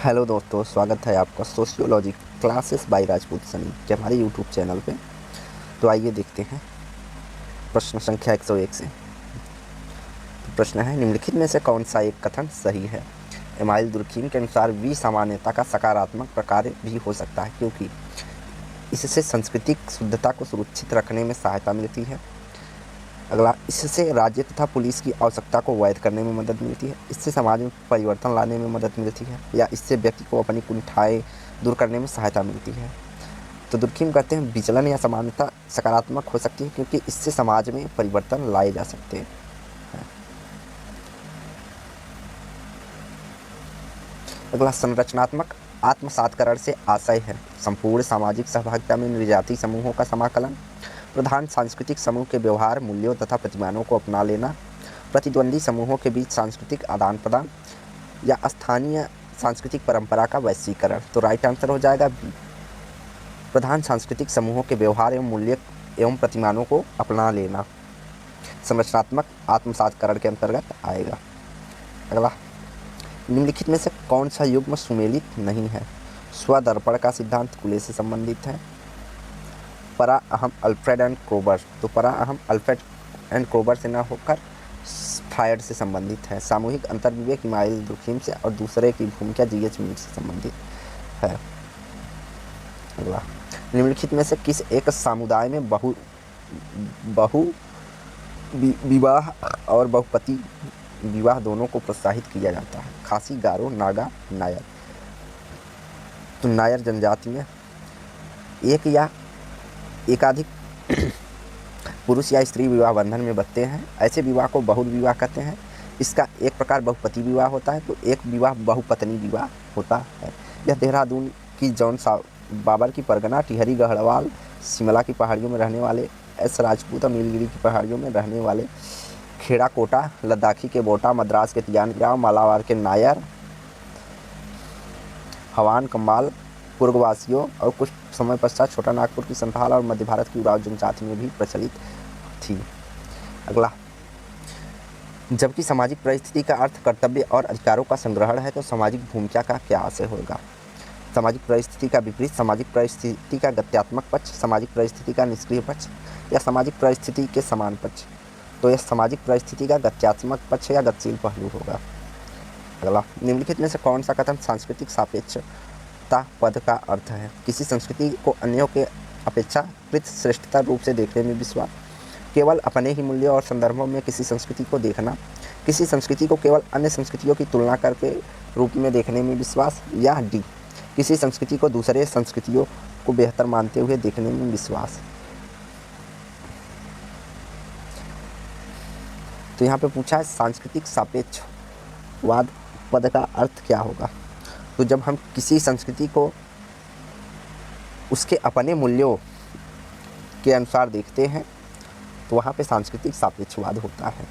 Hello दोस्तों, स्वागत है आपका sociology classes bye Rajput Sunny के हमारे यूट्यूब चैनल पे। तो आइए देखते हैं प्रश्न संख्या 101 से। तो प्रश्न है, निम्नलिखित में से कौन सा एक कथन सही है। एमाइल दुर्खीम के अनुसार विसामान्यता का सकारात्मक प्रकार भी हो सकता है क्योंकि इससे सांस्कृतिक शुद्धता को सुरक्षित रखने में सहायता मिलती है। अगला, इससे राज्य तथा पुलिस की आवश्यकता को वैध करने में मदद मिलती है। इससे समाज में परिवर्तन लाने में मदद मिलती है, या इससे व्यक्ति को अपनी कुंठाएं दूर करने में सहायता मिलती है। तो दुर्खीम कहते हैं विचलन या समानता सकारात्मक हो सकती है क्योंकि इससे समाज में परिवर्तन लाए जा सकते हैं। अगला, संरचनात्मक आत्मसातकरण से आशय है संपूर्ण सामाजिक सहभागिता में निर्जाति समूहों का समाकलन, प्रधान सांस्कृतिक समूह के व्यवहार, मूल्यों तथा प्रतिमानों को अपना लेना, प्रतिद्वंदी समूहों के बीच सांस्कृतिक आदान प्रदान, या स्थानीय सांस्कृतिक परंपरा का वैश्वीकरण। तो राइट आंसर हो जाएगा बी, प्रधान सांस्कृतिक समूहों के व्यवहार एवं मूल्य एवं प्रतिमानों को अपना लेना संरचनात्मक आत्मसातकरण के अंतर्गत आएगा। अगला, निम्नलिखित में से कौन सा युग्म सुमेलित नहीं है। स्वदर्पण का सिद्धांत कुले से संबंधित है। परा अहम अल्फ्रेड एंड क्रोबर, तो परा अहम अल्फ्रेड एंड क्रोबर से न होकर फ्रायड से संबंधित है। सामूहिक अंतर्विवेक इमाइल दुर्खीम से और दूसरे की भूमिका जीएच मीड से संबंधित है। अगला, निम्नलिखित में से किस एक समुदाय में बहु विवाह और बहुपति विवाह दोनों को प्रोत्साहित किया जाता है। खासी, गारो, नागा, नायर। तो नायर जनजाति में एक या एकाधिक पुरुष या स्त्री विवाह बंधन में बंधते हैं। ऐसे विवाह को बहु विवाह कहते हैं। इसका एक प्रकार बहुपति विवाह होता है, तो एक विवाह बहुपत्नी विवाह होता है। यह देहरादून की जॉन बाबर की परगना, टिहरी, गढ़वाल, शिमला की पहाड़ियों में रहने वाले एस राजपूत और नीलगिरी की पहाड़ियों में रहने वाले खेड़ा कोटा, लद्दाखी के बोटा, मद्रास के तियानग्राम, मालाबार के नायर, हवान कम्बाल पूर्ववासियों और कुछ समय पश्चात छोटा नागपुर की संथाल और मध्य भारत की उराव जनजाति में भी प्रचलित थी। अगला, जबकि सामाजिक परिस्थिति का अर्थ कर्तव्य और अधिकारों का संग्रहण है, तो सामाजिक भूमिका का क्या आशय होगा। सामाजिक परिस्थिति का विपरीत, सामाजिक परिस्थिति का गत्यात्मक पक्ष, सामाजिक परिस्थिति का निष्क्रिय पक्ष, या सामाजिक परिस्थिति के समान पक्ष। तो यह सामाजिक परिस्थिति का गत्यात्मक पक्ष या गतिशील पहलू होगा। अगला, निम्नलिखित में से कौन सा कथन सांस्कृतिक सापेक्षता पद का अर्थ है। किसी संस्कृति को अन्यों के अपेक्षाकृत श्रेष्ठता रूप से देखने में विश्वास, केवल अपने ही मूल्यों और संदर्भों में किसी संस्कृति को देखना, किसी संस्कृति को केवल अन्य संस्कृतियों की तुलना करके रूप में देखने में विश्वास, या डी, किसी संस्कृति को दूसरे संस्कृतियों को बेहतर मानते हुए देखने में विश्वास। तो यहाँ पे पूछा है सांस्कृतिक सापेक्षवाद पद का अर्थ क्या होगा। तो जब हम किसी संस्कृति को उसके अपने मूल्यों के अनुसार देखते हैं, तो वहाँ पे सांस्कृतिक सापेक्षवाद होता है।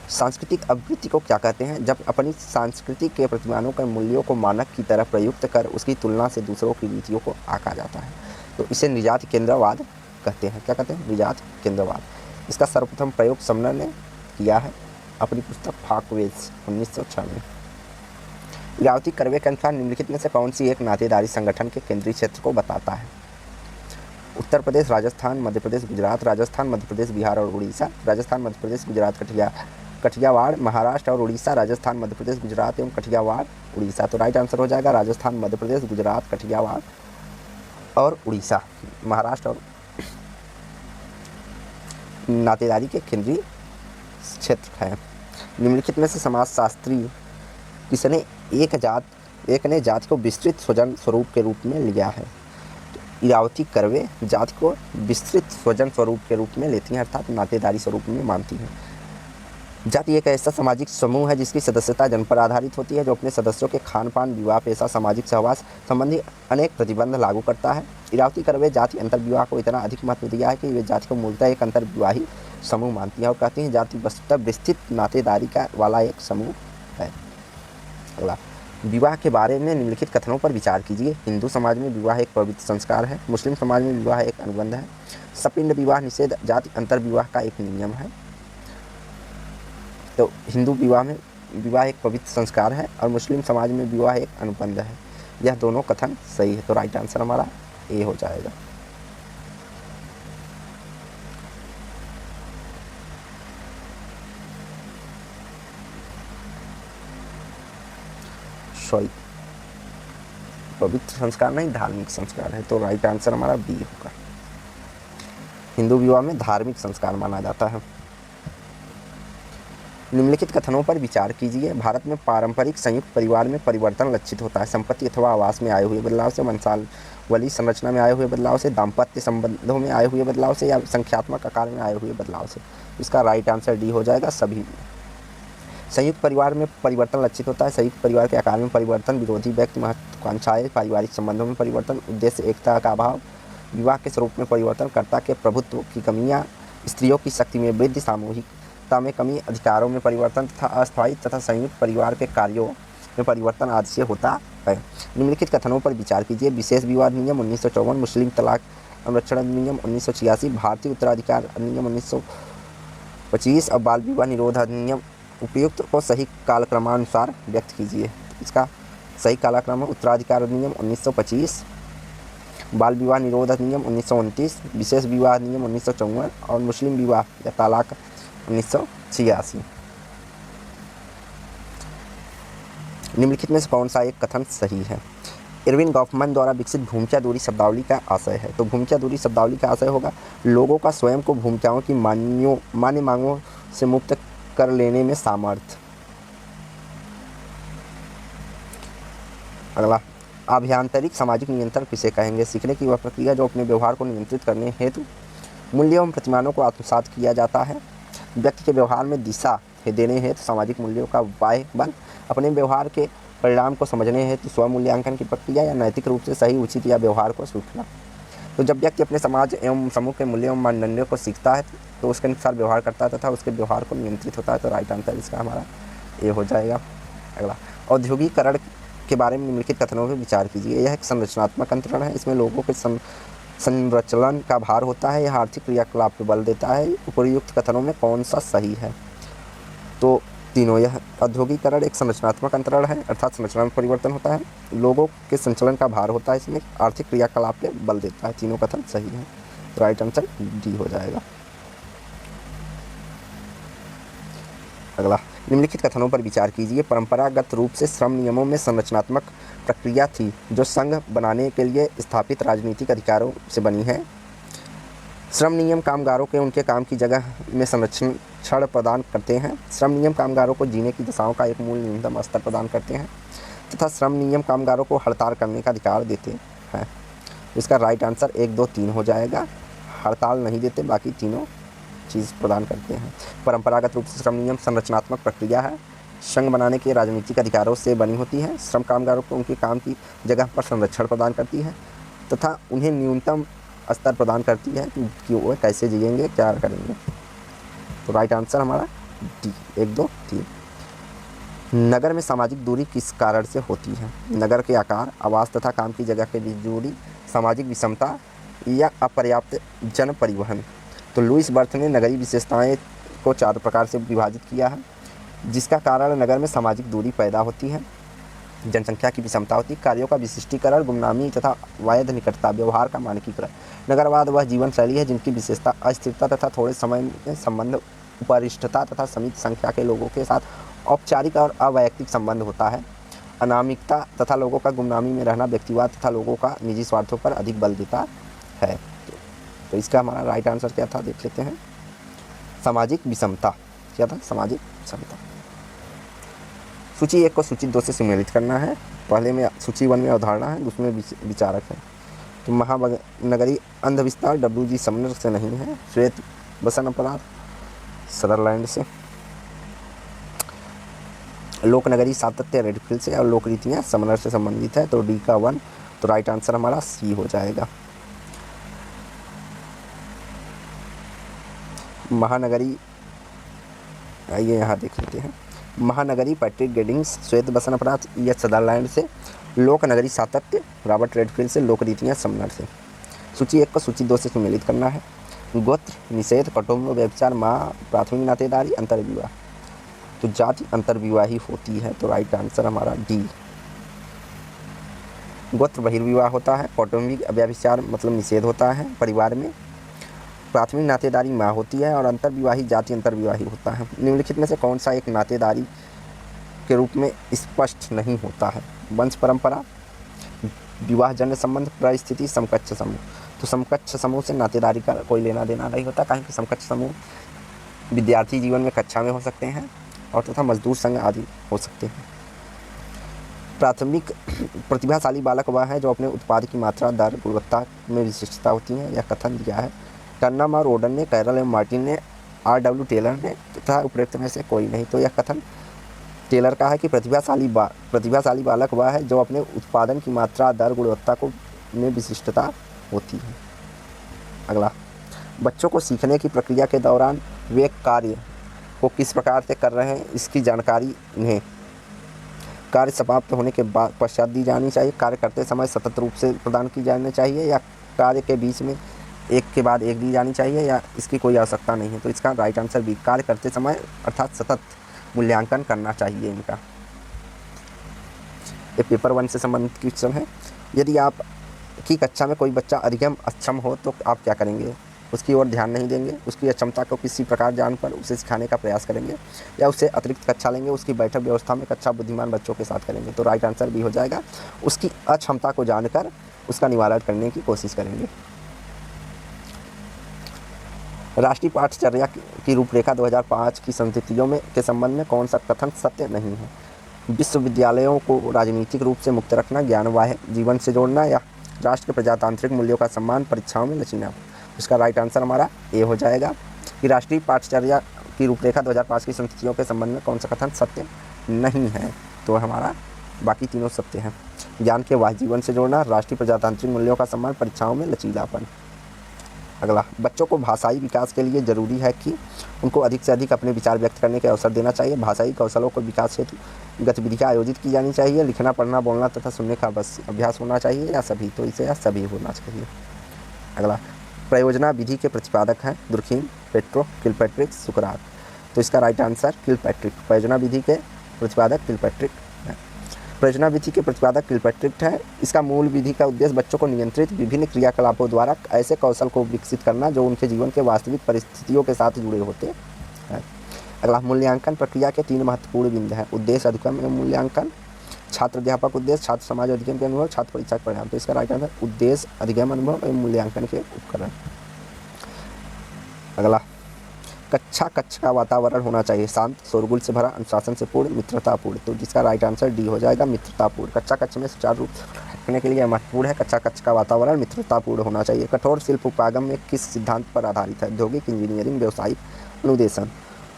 सांस्कृतिक अभिवृत्ति को क्या कहते हैं। जब अपनी सांस्कृतिक के प्रतिमानों के मूल्यों को मानक की तरह प्रयुक्त कर उसकी तुलना से दूसरों की नीतियों को आंका जाता है, तो इसे निजात केंद्रवाद कहते हैं। क्या कहते हैं, निजात केंद्रवाद। इसका सर्वप्रथम प्रयोग समनर ने किया है अपनी पुस्तक फाकवेज 1906 में। इरावती कर्वे के अनुसार निम्नलिखित में से कौन सी एक नातेदारी संगठन के केंद्रीय क्षेत्र को बताता है। उत्तर प्रदेश, राजस्थान, मध्य प्रदेश, गुजरात, राजस्थान, मध्य प्रदेश, बिहार और उड़ीसा, राजस्थान, मध्य प्रदेश, गुजरात, कठियावाड़, महाराष्ट्र और उड़ीसा, राजस्थान, मध्य प्रदेश, गुजरात एवं कठियावाड़, उड़ीसा। तो राइट आंसर हो जाएगा राजस्थान, मध्य प्रदेश, गुजरात, कठियावाड़ और उड़ीसा। महाराष्ट्र और नातेदारी के केंद्रीय क्षेत्र है। निम्नलिखित में से समाजशास्त्री किसने एक ने जाति को विस्तृत स्वजन स्वरूप के रूप में लिया है। तो इरावती कर्वे जाति को विस्तृत स्वजन स्वरूप के रूप में लेती हैं, अर्थात नातेदारी स्वरूप में मानती हैं। जाति एक ऐसा सामाजिक समूह है जिसकी सदस्यता जन्म पर आधारित होती है, जो अपने सदस्यों के खान पान, विवाह, पेशा, सामाजिक सहवास संबंधी अनेक प्रतिबंध लागू करता है। इरावती कर्वे जाति अंतर्विवाह को इतना अधिक महत्व दिया है कि वे जाति को मूलतः एक अंतर्विवाही समूह मानती है और कहती हैं जाति वस्तुतः विस्तृत नातेदारी का वाला एक समूह है। अगला, विवाह के बारे में निम्नलिखित कथनों पर विचार कीजिए। हिंदू समाज में विवाह एक पवित्र संस्कार है। मुस्लिम समाज में विवाह एक अनुबंध है। सपिंड विवाह निषेध जाति अंतर्विवाह का एक नियम है। तो हिंदू विवाह में विवाह एक पवित्र संस्कार है और मुस्लिम समाज में विवाह एक अनुबंध है। यह दोनों कथन सही है, तो राइट आंसर हमारा ए हो जाएगा। सॉरी, पवित्र संस्कार नहीं, धार्मिक संस्कार है, तो राइट आंसर हमारा बी होगा। हिंदू विवाह में धार्मिक संस्कार माना जाता है। निम्नलिखित कथनों पर विचार कीजिए। भारत में पारंपरिक संयुक्त परिवार में परिवर्तन लक्षित होता है संपत्ति अथवा आवास में आए हुए बदलाव से, वंशावली संरचना में आए हुए बदलाव से, दाम्पत्य संबंधों में आए हुए बदलाव से, या संख्यात्मक आकार में आए हुए बदलाव से। इसका राइट आंसर डी हो जाएगा, सभी। संयुक्त परिवार में परिवर्तन लक्षित होता है। संयुक्त परिवार के आकार में परिवर्तन, विरोधी व्यक्ति महत्वाकांक्षाएं, पारिवारिक संबंधों में परिवर्तन, उद्देश्य एकता का अभाव, विवाह के स्वरूप में परिवर्तन, कर्ता के प्रभुत्व की कमियां, स्त्रियों की शक्ति में वृद्धि, सामूहिकता में कमी, अधिकारों में परिवर्तन तथा अस्थायी तथा संयुक्त परिवार के कार्यों में परिवर्तन आदि से होता है। निम्नलिखित कथनों पर विचार कीजिए। विशेष विवाह अधिनियम 1954, मुस्लिम तलाक संरक्षण अधिनियम 1986, भारतीय उत्तराधिकार अधिनियम 1925 और बाल विवाह निरोध अधिनियम उपयुक्त को सही कालक्रमानुसार व्यक्त कीजिए। इसका सही कालक्रम है उत्तराधिकार अधिनियम 1925, बाल विवाह निरोध अधिनियम 1929, विशेष विवाह अधिनियम 1954 और मुस्लिम विवाह या तलाक 1986। निम्नलिखित में से कौन सा एक कथन सही है? इरविन गॉफमैन द्वारा विकसित भूमिका दूरी शब्दावली का आशय है, तो भूमिका दूरी शब्दावली का आशय होगा लोगों का स्वयं को भूमिकाओं की मान्य मांगों से मुक्त कर लेने में सामर्थ्य। अगला, आभ्यंतरिक सामाजिक नियंत्रण किसे कहेंगे? सीखने की वह प्रक्रिया जो अपने व्यवहार को नियंत्रित करने हेतु मूल्यों एवं प्रतिमानों को आत्मसात किया जाता है। व्यक्ति के व्यवहार में दिशा देने हेतु सामाजिक मूल्यों का बाह्य बल, अपने व्यवहार के परिणाम को समझने हेतु स्वमूल्यांकन की प्रक्रिया, या नैतिक रूप से सही उचित या व्यवहार को सीखना। तो जब व्यक्ति अपने समाज एवं समूह के मूल्यों एवं मानदंडों को सीखता है तो उसके अनुसार व्यवहार करता है तथा उसके व्यवहार को नियंत्रित होता है, तो राइट आंसर इसका हमारा ए हो जाएगा। अगला, औद्योगिकरण के बारे में निम्नलिखित कथनों पर विचार कीजिए। यह एक संरचनात्मक अंतरण है, इसमें लोगों के संरचना का भार होता है, यह आर्थिक क्रियाकलाप पर बल देता है। उपयुक्त कथनों में कौन सा सही है? तो तीनों। यह औद्योगिकरण एक संरचनात्मक अंतरण है, अर्थात संरचना में परिवर्तन होता है, लोगों के संचलन का भार होता है, इसमें आर्थिक क्रियाकलाप पे बल देता है। तीनों कथन सही है, तो राइट आंसर डी हो जाएगा। अगला, निम्नलिखित कथनों पर विचार कीजिए। परंपरागत रूप से श्रम नियमों में संरचनात्मक प्रक्रिया थी जो संघ बनाने के लिए स्थापित राजनीतिक अधिकारों से बनी है। श्रम नियम कामगारों के उनके काम की जगह में संरक्षण प्रदान करते हैं। श्रम नियम कामगारों को जीने की दशाओं का एक मूल न्यूनतम स्तर प्रदान करते हैं तथा श्रम नियम कामगारों को हड़ताल करने का अधिकार देते हैं। इसका राइट आंसर 1, 2, 3 हो जाएगा। हड़ताल नहीं देते, बाकी तीनों चीज़ प्रदान करते हैं। परंपरागत रूप से श्रम नियम संरचनात्मक प्रक्रिया है, संघ बनाने के राजनीतिक अधिकारों से बनी होती है। श्रम कामगारों को उनके काम की जगह पर संरक्षण प्रदान करती है तथा उन्हें न्यूनतम स्तर प्रदान करती है कि वो कैसे जिएंगे, क्या करेंगे। तो राइट आंसर हमारा डी, 1, 2, 3। नगर में सामाजिक दूरी किस कारण से होती है? नगर के आकार, आवास तथा काम की जगह के बीच दूरी, सामाजिक विषमता या अपर्याप्त जन परिवहन। तो लुईस बर्थ ने नगरीय विशेषताएं को 4 प्रकार से विभाजित किया है, जिसका कारण नगर में सामाजिक दूरी पैदा होती है, जनसंख्या की विषमता होती है, कार्यों का विशिष्टीकरण, गुमनामी तथा वैध निकटता, व्यवहार का मानकीकरण। नगरवाद वह जीवन शैली है जिनकी विशेषता अस्थिरता तथा थोड़े समय में संबंध, उपरिष्ठता तथा सीमित संख्या के लोगों के साथ औपचारिक और अवैयक्तिक संबंध होता है। अनामिकता तथा लोगों का गुमनामी में रहना व्यक्तिवाद तथा लोगों का निजी स्वार्थों पर अधिक बल देता है। तो इसका हमारा राइट आंसर क्या था, देख लेते हैं। सामाजिक विषमता। क्या था? सामाजिक विषमता। सूची 1 को सूची 2 से सम्मिलित करना है। पहले में सूची 1 में अवधारणा है, दूसरे में विचारक है। तो महानगरी अंधविस्तार WG समनर से नहीं है, श्वेत बसन अपराध सदरलैंड से, लोकनगरी सातत्य रेडफील्ड से, और लोक रीतियाँ समनर से संबंधित है। तो डी का 1, तो राइट आंसर हमारा सी हो जाएगा। महानगरी, आइए यहाँ देख लेते हैं। महानगरी पैट्रिक गेडिंग्स, श्वेत बसन अपराध या सदरलैंड से, लोक नगरी सातत्य रॉबर्ट रेडफील्ड से, लोक रीतियाँ समनर से। सूची 1 को सूची 2 से सम्मिलित करना है। गोत्र निषेध, कौटुंब व्यभिचार, माँ, प्राथमिक नातेदारी, अंतर्विवाह। तो जाति अंतर्विवाही होती है, तो राइट आंसर हमारा डी। गोत्र बहिर्विवाह होता है। कौटुंबिक व्यभिचार मतलब निषेध होता है परिवार में। प्राथमिक नातेदारी माँ होती है और अंतर्विवाही जाति अंतर्विवाही होता है। निम्नलिखित में से कौन सा एक नातेदारी के रूप में स्पष्ट नहीं होता है? वंश परंपरा, विवाहजन्य संबंध, परिस्थिति, समकक्ष समूह। तो समकक्ष समूह से नातेदारी का कोई लेना देना नहीं होता, कारण कि समकक्ष समूह विद्यार्थी जीवन में कक्षा में हो सकते हैं और तथा मजदूर संघ आदि हो सकते हैं। प्राथमिक प्रतिभाशाली बालक वह है जो अपने उत्पाद की मात्रा, दर, गुणवत्ता में विशिष्टता होती है। यह कथन दिया है टर्नम और ओडन ने, कैरल एवं मार्टिन ने, R.W. टेलर ने तथा उपरोक्त में से कोई नहीं। तो यह कथन टेलर का है कि प्रतिभाशाली बालक वह है जो अपने उत्पादन की मात्रा, दर, गुणवत्ता को में विशिष्टता होती है। अगला, बच्चों को सीखने की प्रक्रिया के दौरान वे कार्य को किस प्रकार से कर रहे हैं इसकी जानकारी इन्हें कार्य समाप्त होने के बाद पश्चात दी जानी चाहिए। कार्य करते समय सतत रूप से प्रदान की जानी चाहिए या कार्य के बीच में एक के बाद एक दी जानी चाहिए या इसकी कोई आवश्यकता नहीं है। तो इसका राइट आंसर बी, कार्य करते समय अर्थात सतत मूल्यांकन करना चाहिए इनका। ये पेपर 1 से संबंधित क्वेश्चन है। यदि आप की कक्षा में कोई बच्चा अधिगम अक्षम हो तो आप क्या करेंगे? उसकी ओर ध्यान नहीं देंगे, उसकी अक्षमता को किसी प्रकार जानकर उसे सिखाने का प्रयास करेंगे या उससे अतिरिक्त कक्षा लेंगे, उसकी बैठक व्यवस्था में कक्षा बुद्धिमान बच्चों के साथ करेंगे। तो राइट आंसर भी हो जाएगा, उसकी अक्षमता को जानकर उसका निवारण करने की कोशिश करेंगे। राष्ट्रीय पाठचर्या की रूपरेखा 2005 की संस्थितियों में के संबंध में कौन सा कथन सत्य नहीं है? विश्वविद्यालयों को राजनीतिक रूप से मुक्त रखना, ज्ञानवाह जीवन से जोड़ना या राष्ट्र के प्रजातांत्रिक मूल्यों का सम्मान, परीक्षाओं में लचीला। इसका राइट आंसर हमारा ए हो जाएगा कि राष्ट्रीय पाठचर्या की रूपरेखा 2005 की संस्थितियों के संबंध में कौन सा कथन सत्य नहीं है? तो हमारा बाकी तीनों सत्य हैं। ज्ञान के वाह जीवन से जोड़ना, राष्ट्रीय प्रजातांत्रिक मूल्यों का सम्मान, परीक्षाओं में लचीलापन। अगला, बच्चों को भाषाई विकास के लिए जरूरी है कि उनको अधिक से अधिक अपने विचार व्यक्त करने के अवसर देना चाहिए। भाषाई कौशलों को विकास हेतु गतिविधियाँ आयोजित की जानी चाहिए। लिखना, पढ़ना, बोलना तथा सुनने का बस अभ्यास होना चाहिए या सभी? तो इसे या सभी होना चाहिए। अगला, प्रयोजना विधि के प्रतिपादक हैं दुर्खीम, पेट्रो, किलपैट्रिक, सुकरात। तो इसका राइट आंसर किलपैट्रिक। प्रयोजना विधि के प्रतिपादक किलपैट्रिक है। प्रयोजना विधि के प्रतिपादक किलपैट्रिक है। इसका मूल विधि का उद्देश्य बच्चों को नियंत्रित विभिन्न क्रियाकलापों द्वारा ऐसे कौशल को विकसित करना जो उनके जीवन के वास्तविक परिस्थितियों के साथ जुड़े होते हैं। अगला, मूल्यांकन प्रक्रिया के 3 महत्वपूर्ण बिंदु हैं: उद्देश्य, अधिगम एवं मूल्यांकन, छात्र अध्यापक उद्देश्य, छात्र समाज अधिगम के अनुभव, छात्र परीक्षा के परिणाम। तो इसका राइट आंसर उद्देश्य, अधिगम, अनुभव एवं मूल्यांकन के उपकरण। अगला, कक्ष का वातावरण होना चाहिए शांत, शोरगुल से भरा, अनुशासन से पूर्ण, मित्रतापूर्ण। तो जिसका राइट आंसर डी हो जाएगा, मित्रतापूर्ण। कक्ष में सुचारू रूप से रखने के लिए महत्वपूर्ण है कक्ष का वातावरण मित्रतापूर्ण होना चाहिए। कठोर शिल्प उपागम में किस सिद्धांत पर आधारित है? औद्योगिक, इंजीनियरिंग, व्यावसायिक, अनुदेशन।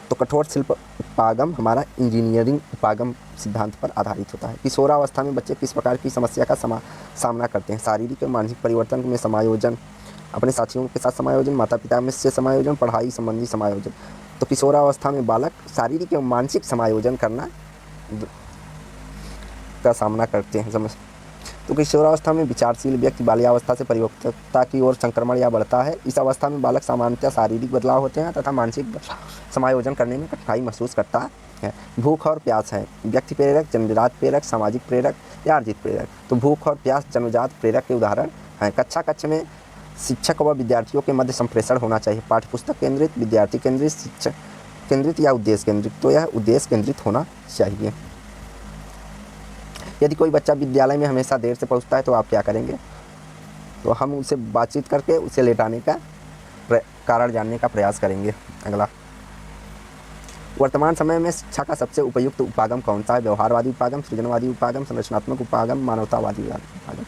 तो कठोर शिल्प उपागम हमारा इंजीनियरिंग उपागम सिद्धांत पर आधारित होता है। किशोरावस्था में बच्चे किस प्रकार की समस्या का सामना करते हैं? शारीरिक और मानसिक परिवर्तन में समायोजन, अपने साथियों के साथ समायोजन, माता पिता में से समायोजन, पढ़ाई संबंधी समायोजन। तो किशोरावस्था में बालक शारीरिक एवं मानसिक समायोजन करना का सामना करते हैं समझ। तो किशोरावस्था में विचारशील व्यक्ति बाल्यावस्था से परिपक्वता की ओर संक्रमण या बढ़ता है। इस अवस्था में बालक सामान्यतः शारीरिक बदलाव होते हैं तथा मानसिक समायोजन करने में कठिनाई महसूस करता है। भूख और प्यास है व्यक्ति प्रेरक, जन्मजात प्रेरक, सामाजिक प्रेरक या अर्जित प्रेरक। तो भूख और प्यास जन्मजात प्रेरक के उदाहरण हैं। कक्ष में शिक्षक व विद्यार्थियों के मध्य संप्रेषण होना चाहिए। पाठ्यपुस्तक केंद्रित, विद्यार्थी केंद्रित, शिक्षक केंद्रित या उद्देश्य केंद्रित। तो यह उद्देश्य केंद्रित होना चाहिए। यदि कोई बच्चा विद्यालय में हमेशा देर से पहुंचता है तो आप क्या करेंगे? तो हम उसे बातचीत करके उसे लेटाने का कारण जानने का प्रयास करेंगे। अगला, वर्तमान समय में शिक्षा का सबसे उपयुक्त उपागम कौन सा है? व्यवहारवादी उपागम, सृजनवादी उपागम, संरचनात्मक उपागम, मानवतावादी उपागम।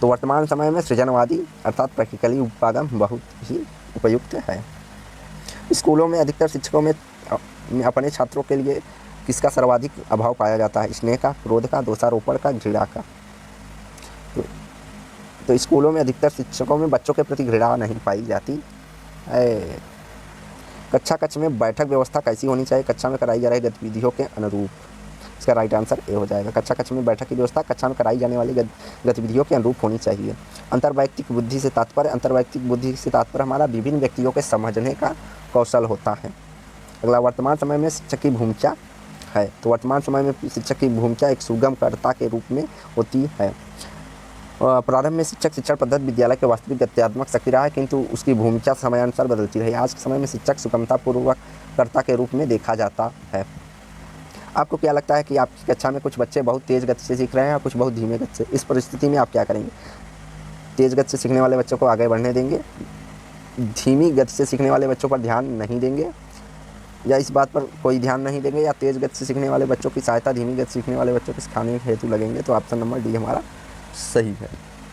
तो वर्तमान समय में सृजनवादी अर्थात प्रैक्टिकली उपागम बहुत ही उपयुक्त है। स्कूलों में अधिकतर शिक्षकों में अपने छात्रों के लिए किसका सर्वाधिक अभाव पाया जाता है? स्नेह का, क्रोध का, दोषारोपण का, घृणा का। तो स्कूलों में अधिकतर शिक्षकों में बच्चों के प्रति घृणा नहीं पाई जाती है। कक्ष में बैठक व्यवस्था कैसी होनी चाहिए? कक्षा में कराई जा रही गतिविधियों के अनुरूप। इसका राइट आंसर ए हो जाएगा। कक्ष में बैठक की व्यवस्था कक्षा में कराई जाने वाली गतिविधियों के अनुरूप होनी चाहिए। अंतर्वैयक्तिक बुद्धि से तात्पर्य हमारा विभिन्न व्यक्तियों के समझने का कौशल होता है। अगला, वर्तमान समय में शिक्षक की भूमिका है। तो वर्तमान समय में शिक्षक की भूमिका एक सुगमकर्ता के रूप में होती है। प्रारंभ में शिक्षक शिक्षण पद्धति विद्यालय के वास्तविक गत्यात्मक शक्ति रहा है, किंतु उसकी भूमिका समयानुसार बदलती रही। आज के समय में शिक्षक सुगमतापूर्वक कर्ता के रूप में देखा जाता है। आपको क्या लगता है कि आपकी कक्षा में कुछ बच्चे बहुत तेज़ गति से सीख रहे हैं और कुछ बहुत धीमे गति से? इस परिस्थिति में आप क्या करेंगे? तेज़ गति से सीखने वाले बच्चों को आगे बढ़ने देंगे, धीमी गति से सीखने वाले बच्चों पर ध्यान नहीं देंगे, या इस बात पर कोई ध्यान नहीं देंगे, या तेज़ गति से सीखने वाले बच्चों की सहायता धीमी गति से सीखने वाले बच्चों को सिखाने हेतु लगेंगे? तो ऑप्शन नंबर डी हमारा सही है।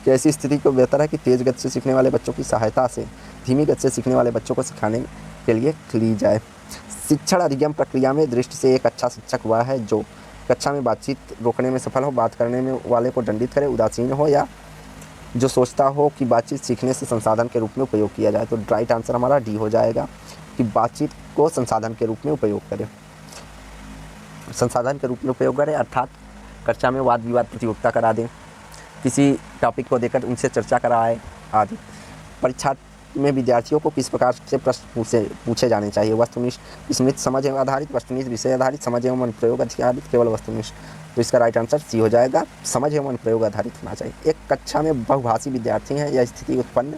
कि ऐसी स्थिति को बेहतर है कि तेज़ गति से सीखने वाले बच्चों की सहायता से धीमी गति से सीखने वाले बच्चों को सिखाने के लिए ली जाए। शिक्षण अधिगम प्रक्रिया में दृष्टि से एक अच्छा शिक्षक वह है जो कक्षा में बातचीत रोकने में सफल हो, बात करने में वाले को दंडित करे, उदासीन हो, या जो सोचता हो कि बातचीत सीखने से संसाधन के रूप में उपयोग किया जाए। तो राइट आंसर हमारा डी हो जाएगा कि बातचीत को संसाधन के रूप में उपयोग करें। संसाधन के रूप में उपयोग करें अर्थात कक्षा में वाद विवाद प्रतियोगिता करा दें, किसी टॉपिक को देकर उनसे चर्चा कराए आदि। परीक्षा में विद्यार्थियों को किस प्रकार से प्रश्न पूछे जाने चाहिए? वस्तुनिष्ठ स्मृति समझ एवं आधारित, वस्तुनिष्ठ विषय आधारित, समझ एवं अनुप्रयोग आधारित, केवल वस्तुनिष्ठ। तो इसका राइट आंसर सी हो जाएगा, समझ एवं अनुप्रयोग आधारित होना चाहिए। एक कक्षा में बहुभाषी विद्यार्थी हैं, यह स्थिति उत्पन्न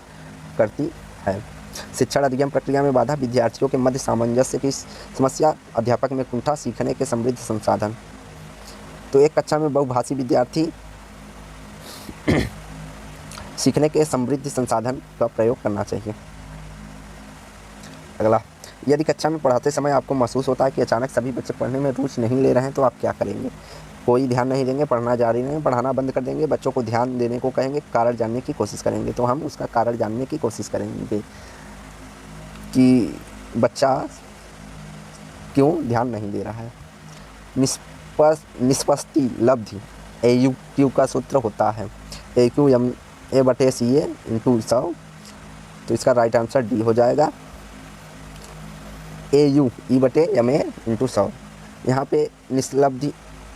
करती है। शिक्षण अधिगम प्रक्रिया में बाधा, विद्यार्थियों के मध्य सामंजस्य की समस्या, अध्यापक में कुंठा, सीखने के समृद्ध संसाधन। तो एक कक्षा में बहुभाषी विद्यार्थी सीखने के समृद्ध संसाधन का प्रयोग करना चाहिए। अगला, यदि कक्षा में पढ़ाते समय आपको महसूस होता है कि अचानक सभी बच्चे पढ़ने में रुचि नहीं ले रहे हैं, तो आप क्या करेंगे? कोई ध्यान नहीं देंगे, पढ़ना जारी रहेंगे, पढ़ाना बंद कर देंगे, बच्चों को ध्यान देने को कहेंगे, कारण जानने की कोशिश करेंगे। तो हम उसका कारण जानने की कोशिश करेंगे कि बच्चा क्यों ध्यान नहीं दे रहा है। निष्पत्ति लब्धि AU का सूत्र होता है AQ/MA/CA × 100। तो इसका राइट आंसर डी हो जाएगा, AU/MA × 100। यहाँ पे निष्लब्धि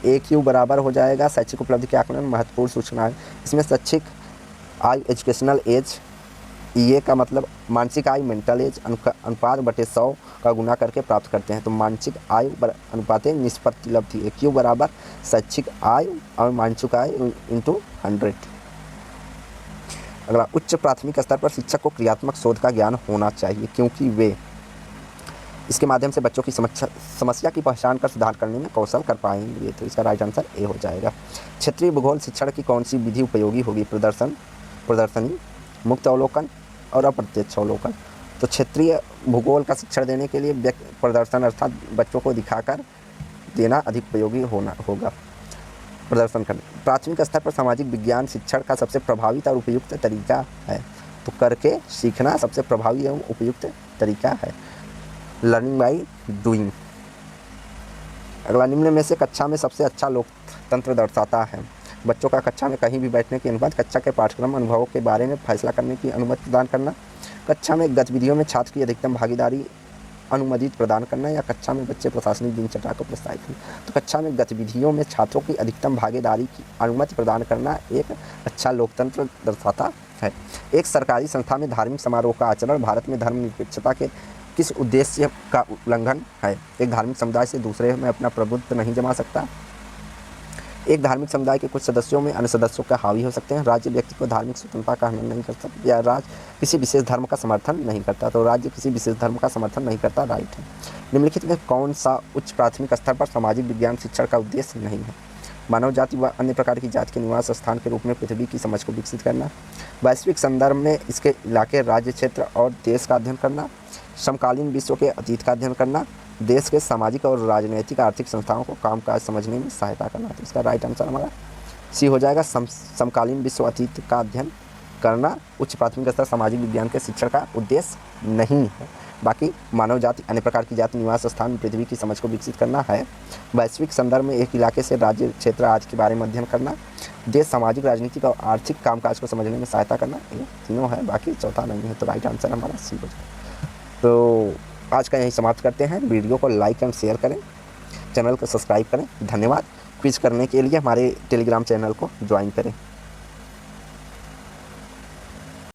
AQ बराबर हो जाएगा शैक्षिक उपलब्धि के आकलन, महत्वपूर्ण सूचना है। इसमें शैक्षिक आयु एजुकेशनल एज, EA का मतलब मानसिक आयु मेंटल एज, अनुपात बटे 100 का गुना करके प्राप्त करते हैं। तो मानसिक आयु अनुपात निष्पत्ति लब्धि AQ बराबर शैक्षिक आयु और मानसिक आयु × 100। अगला, उच्च प्राथमिक स्तर पर शिक्षक को क्रियात्मक शोध का ज्ञान होना चाहिए, क्योंकि वे इसके माध्यम से बच्चों की समस्या की पहचान कर सुधार करने में कौशल कर पाएंगे। तो इसका राइट आंसर ए हो जाएगा। क्षेत्रीय भूगोल शिक्षण की कौन सी विधि उपयोगी होगी? प्रदर्शनी, मुक्त अवलोकन और अप्रत्यक्ष अवलोकन। तो क्षेत्रीय भूगोल का शिक्षण देने के लिए प्रदर्शन अर्थात बच्चों को दिखाकर देना अधिक उपयोगी होगा। प्रदर्शन करना। प्राथमिक स्तर पर सामाजिक विज्ञान शिक्षण का सबसे प्रभावी और उपयुक्त तरीका है। तो करके सीखना सबसे प्रभावी एवं उपयुक्त तरीका है। Learning by doing. अगला, निम्न में से कक्षा में सबसे अच्छा लोकतंत्र दर्शाता है? बच्चों का कक्षा में कहीं भी बैठने की अनुमति, कक्षा के पाठ्यक्रम अनुभवों के बारे में फैसला करने की अनुमति प्रदान करना, कक्षा में गतिविधियों में छात्र की अधिकतम भागीदारी अनुमोदित प्रदान करना, या कक्षा में बच्चे प्रशासनिक दिनचर्या को प्रोत्साहित करना। तो कक्षा में गतिविधियों में छात्रों की अधिकतम भागीदारी की अनुमति प्रदान करना एक अच्छा लोकतंत्र दर्शाता है। एक सरकारी संस्था में धार्मिक समारोह का आचरण भारत में धर्मनिरपेक्षता के किस उद्देश्य का उल्लंघन है? एक धार्मिक समुदाय से दूसरे में अपना प्रभुत्व नहीं जमा सकता, एक धार्मिक समुदाय के कुछ सदस्यों में अन्य सदस्यों का हावी हो सकते हैं, राज्य व्यक्ति को धार्मिक स्वतंत्रता का हनन नहीं कर सकता, या राज्य किसी विशेष धर्म का समर्थन नहीं करता। तो राज्य किसी विशेष धर्म का समर्थन नहीं करता, राइट है। निम्नलिखित में कौन सा उच्च प्राथमिक स्तर पर सामाजिक विज्ञान शिक्षण का उद्देश्य नहीं है? मानव जाति व अन्य प्रकार की जाति के निवास स्थान के रूप में पृथ्वी की समझ को विकसित करना, वैश्विक संदर्भ में इसके इलाके, राज्य, क्षेत्र और देश का अध्ययन करना, समकालीन विश्व के अतीत का अध्ययन करना, देश के सामाजिक और राजनीतिक आर्थिक संस्थाओं को कामकाज समझने में सहायता करना। तो इसका राइट आंसर हमारा सी हो जाएगा, समकालीन विश्व अतीत का अध्ययन करना उच्च प्राथमिक स्तर सामाजिक विज्ञान के शिक्षण का उद्देश्य नहीं है। बाकी मानव जाति, अन्य प्रकार की जाति, निवास स्थान, पृथ्वी की समझ को विकसित करना है, वैश्विक संदर्भ में एक इलाके से राज्य, क्षेत्र आदि के बारे में अध्ययन करना, देश, सामाजिक, राजनीतिक और आर्थिक कामकाज को समझने में सहायता करना, ये तीनों है, बाकी चौथा नहीं है। तो राइट आंसर हमारा सी हो जाएगा। तो आज का यही समाप्त करते हैं। वीडियो को लाइक एंड शेयर करें, चैनल को सब्सक्राइब करें। धन्यवाद। क्विज करने के लिए हमारे टेलीग्राम चैनल को ज्वाइन करें।